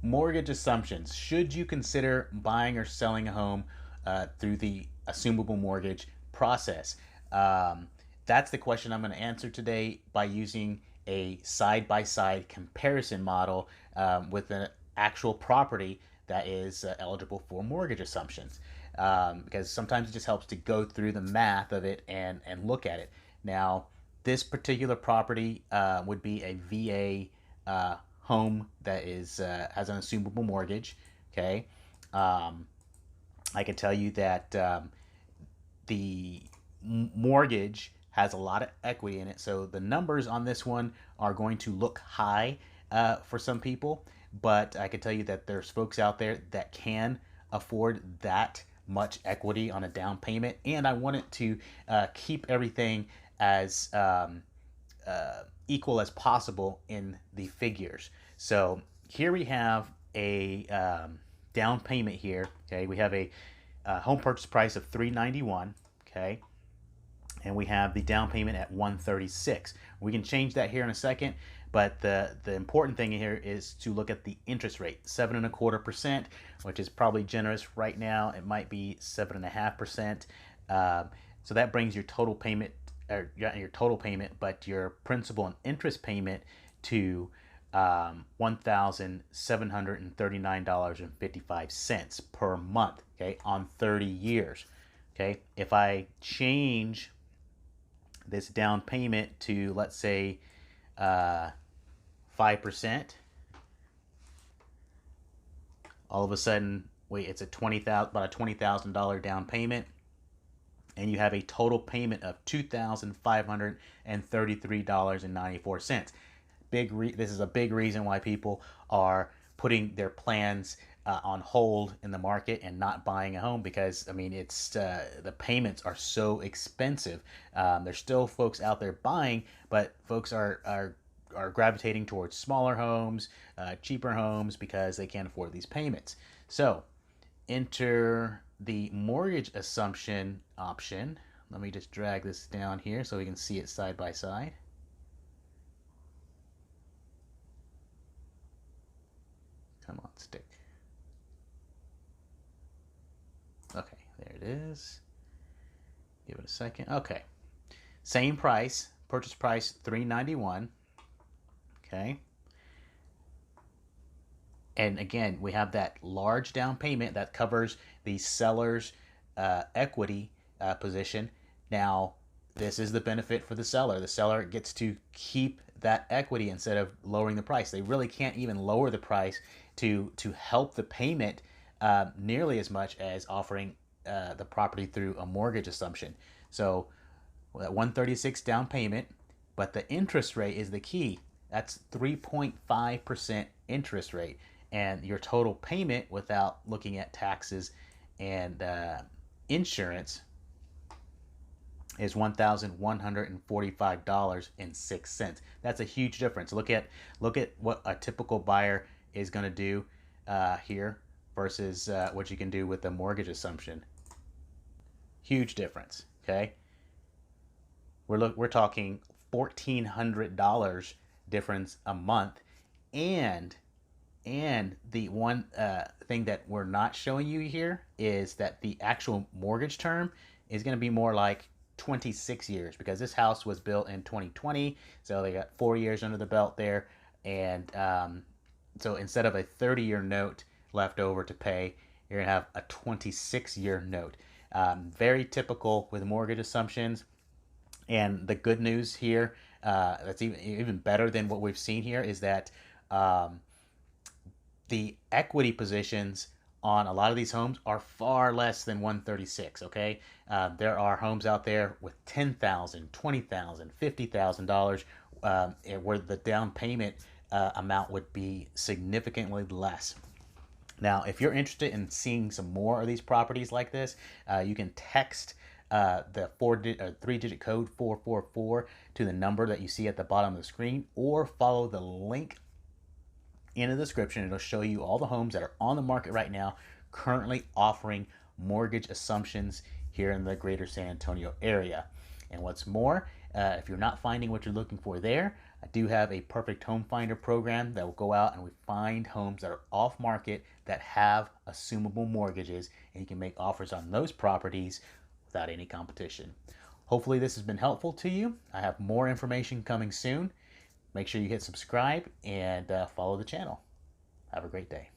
mortgage assumptions. Should you consider buying or selling a home through the assumable mortgage process? That's the question I'm going to answer today by using a side-by-side comparison model with an actual property that is eligible for mortgage assumptions. Because sometimes it just helps to go through the math of it and look at it. Now, this particular property would be a VA home that is has an assumable mortgage. Okay, I can tell you that the mortgage has a lot of equity in it, so the numbers on this one are going to look high for some people. But I can tell you that there's folks out there that can afford that much equity on a down payment, and I wanted to keep everything as equal as possible in the figures. So here we have a down payment here. Okay, we have a home purchase price of $391. Okay, and we have the down payment at $136. We can change that here in a second, but the important thing here is to look at the interest rate, 7.25%, which is probably generous right now. It might be 7.5%. So that brings your total payment, or your total payment, but your principal and interest payment to $1,739.55 per month. Okay, on 30 years. Okay, if I change this down payment to, let's say, 5%, all of a sudden, it's a about a $20,000 down payment, and you have a total payment of $2,533.94. This is a big reason why people are putting their plans on hold in the market and not buying a home, because I mean it's the payments are so expensive. There's still folks out there buying, but folks are gravitating towards smaller homes, cheaper homes, because they can't afford these payments. So enter the mortgage assumption option. Let me just drag this down here so we can see it side by side. Come on, stick. Okay, there it is. Give it a second. Okay, same price, purchase price $391. Okay, and again, we have that large down payment that covers the seller's equity position. Now, this is the benefit for the seller. The seller gets to keep that equity instead of lowering the price. They really can't even lower the price to help the payment nearly as much as offering the property through a mortgage assumption. So that 136 down payment, but the interest rate is the key. That's 3.5% interest rate, and your total payment without looking at taxes and insurance is $1,145.06. That's a huge difference. Look at what a typical buyer is going to do here versus what you can do with the mortgage assumption. Huge difference. Okay, we're talking $1,400 difference a month, and the one thing that we're not showing you here is that the actual mortgage term is going to be more like 26 years, because this house was built in 2020, so they got 4 years under the belt there. And so instead of a 30-year note left over to pay, you're going to have a 26-year note. Very typical with mortgage assumptions. And the good news here, that's even better than what we've seen here, is that the equity positions on a lot of these homes are far less than 136. Okay, there are homes out there with $10,000, $20,000, $50,000, where the down payment amount would be significantly less. Now, if you're interested in seeing some more of these properties like this, you can text the 3-digit code 444 to the number that you see at the bottom of the screen, or follow the link in the description. It'll show you all the homes that are on the market right now, currently offering mortgage assumptions here in the greater San Antonio area. And what's more, if you're not finding what you're looking for there, I do have a perfect home finder program that will go out and we find homes that are off market that have assumable mortgages, and you can make offers on those properties without any competition. Hopefully this has been helpful to you. I have more information coming soon. Make sure you hit subscribe and follow the channel. Have a great day.